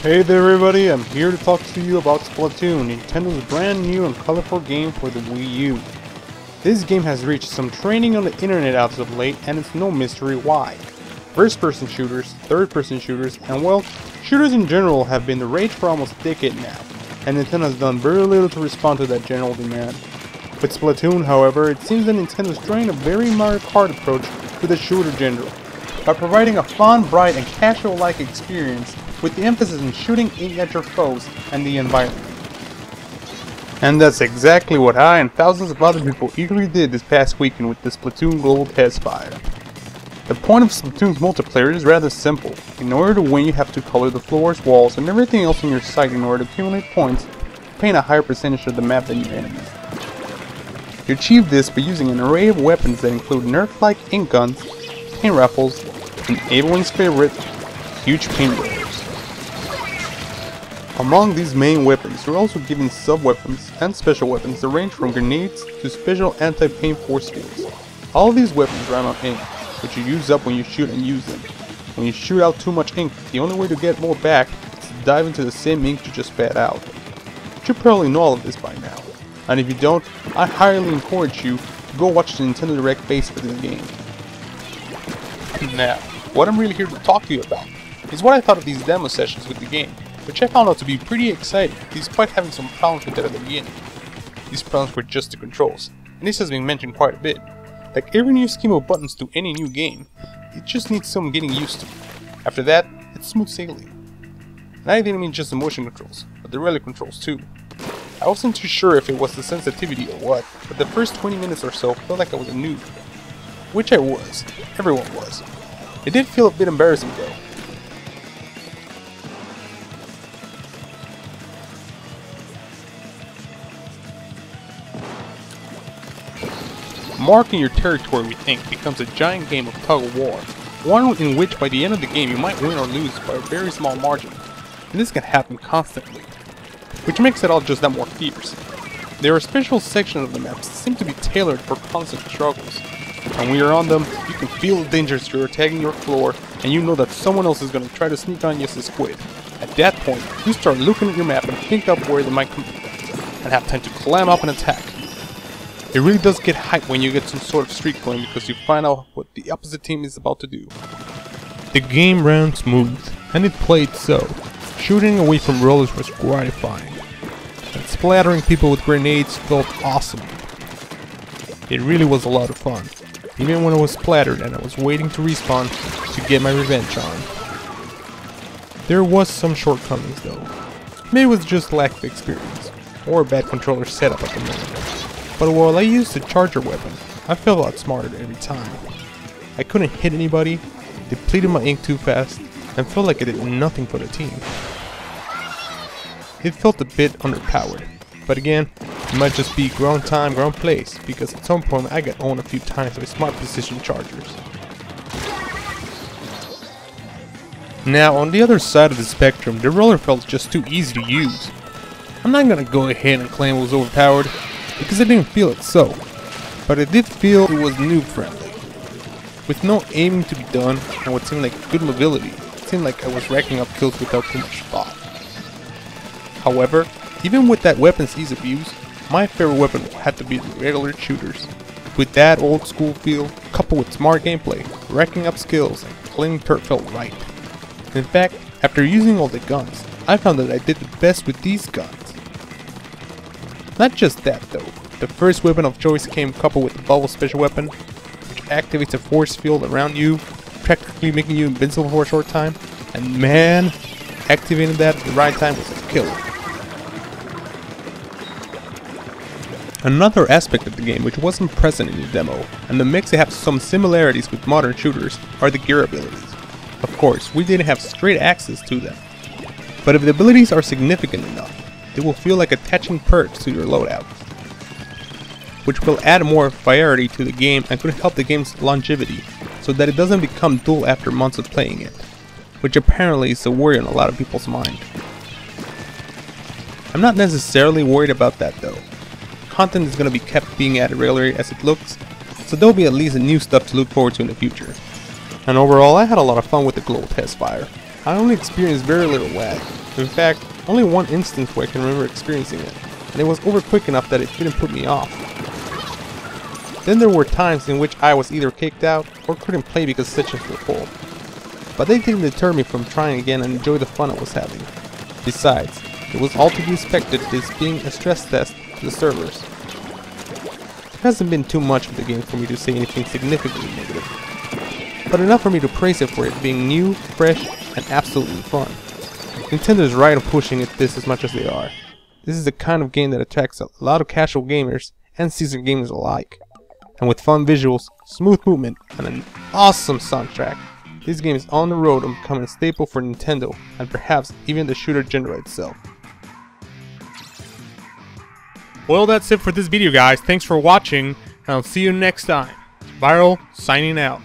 Hey there everybody, I'm here to talk to you about Splatoon, Nintendo's brand new and colorful game for the Wii U. This game has reached some trending on the internet as of late, and it's no mystery why. First-person shooters, third-person shooters, and well, shooters in general have been the rage for almost a decade now, and Nintendo has done very little to respond to that general demand. With Splatoon, however, it seems that Nintendo is trying a very Mario Kart approach to the shooter genre, by providing a fun, bright, and casual-like experience with the emphasis on shooting at your foes and the environment. And that's exactly what I and thousands of other people eagerly did this past weekend with the Splatoon Global Test Fire. The point of Splatoon's multiplayer is rather simple. In order to win, you have to color the floors, walls, and everything else in your sight in order to accumulate points to paint a higher percentage of the map than your enemies. You achieve this by using an array of weapons that include Nerf-like ink guns, paint rifles, and everyone's favorite, huge paint rollers. Among these main weapons, you're also given sub-weapons and special weapons that range from grenades to special anti-paint force fields. All of these weapons run on ink, which you use up when you shoot and use them. When you shoot out too much ink, the only way to get more back is to dive into the same ink you just spat out. You should probably know all of this by now, and if you don't, I highly encourage you to go watch the Nintendo Direct base for this game. Now, what I'm really here to talk to you about is what I thought of these demo sessions with the game, which I found out to be pretty exciting despite having some problems with it at the beginning. These problems were just the controls, and this has been mentioned quite a bit. Like every new scheme of buttons to any new game, it just needs some getting used to. After that, it's smooth sailing. And I didn't mean just the motion controls, but the relic controls too. I wasn't too sure if it was the sensitivity or what, but the first 20 minutes or so felt like I was a noob. Which I was. Everyone was. It did feel a bit embarrassing though. Marking your territory with ink becomes a giant game of tug-of-war, one in which by the end of the game you might win or lose by a very small margin, and this can happen constantly, which makes it all just that more fierce. There are special sections of the maps that seem to be tailored for constant struggles, and when you're on them, you can feel the dangers you're tagging your floor, and you know that someone else is going to try to sneak on you as a squid. At that point, you start looking at your map and think up where they might come from, and have time to climb up and attack. It really does get hype when you get some sort of streak going because you find out what the opposite team is about to do. The game ran smooth, and it played so. Shooting away from rollers was gratifying, and splattering people with grenades felt awesome. It really was a lot of fun, even when I was splattered and I was waiting to respawn to get my revenge on. There was some shortcomings though. Maybe it was just lack of experience, or a bad controller setup at the moment. But while I used the charger weapon, I felt a lot smarter every time. I couldn't hit anybody, depleted my ink too fast, and felt like I did nothing for the team. It felt a bit underpowered, but again, it might just be ground time, ground place, because at some point I got owned a few times by smart precision chargers. Now on the other side of the spectrum, the roller felt just too easy to use. I'm not gonna go ahead and claim it was overpowered, because I didn't feel it so, but I did feel it was noob friendly. With no aiming to be done and what seemed like good mobility, it seemed like I was racking up kills without too much thought. However, even with that weapon's ease of use, my favorite weapon had to be the regular shooters. With that old school feel, coupled with smart gameplay, racking up skills and cleaning dirt felt right. In fact, after using all the guns, I found that I did the best with these guns. Not just that though, the first weapon of choice came coupled with the bubble special weapon, which activates a force field around you, practically making you invincible for a short time, and man, activating that at the right time was a killer. Another aspect of the game which wasn't present in the demo, and that makes it have some similarities with modern shooters, are the gear abilities. Of course, we didn't have straight access to them, but if the abilities are significant enough, they will feel like attaching perks to your loadout, which will add more variety to the game and could help the game's longevity, so that it doesn't become dull after months of playing it, which apparently is a worry on a lot of people's mind. I'm not necessarily worried about that though. Content is going to be kept being added regularly as it looks, so there will be at least new stuff to look forward to in the future. And overall, I had a lot of fun with the global test fire. I only experienced very little lag, In fact, only one instance where I can remember experiencing it, and it was over quick enough that it didn't put me off. Then there were times in which I was either kicked out or couldn't play because sessions were full. But they didn't deter me from trying again and enjoy the fun I was having. Besides, it was all to be expected, this being a stress test to the servers. There hasn't been too much of the game for me to say anything significantly negative, but enough for me to praise it for it being new, fresh, and absolutely fun. Nintendo is right on pushing it this as much as they are. This is the kind of game that attracts a lot of casual gamers and seasoned gamers alike. And with fun visuals, smooth movement, and an awesome soundtrack, this game is on the road to becoming a staple for Nintendo and perhaps even the shooter genre itself. Well, that's it for this video, guys. Thanks for watching, and I'll see you next time. Viral, signing out.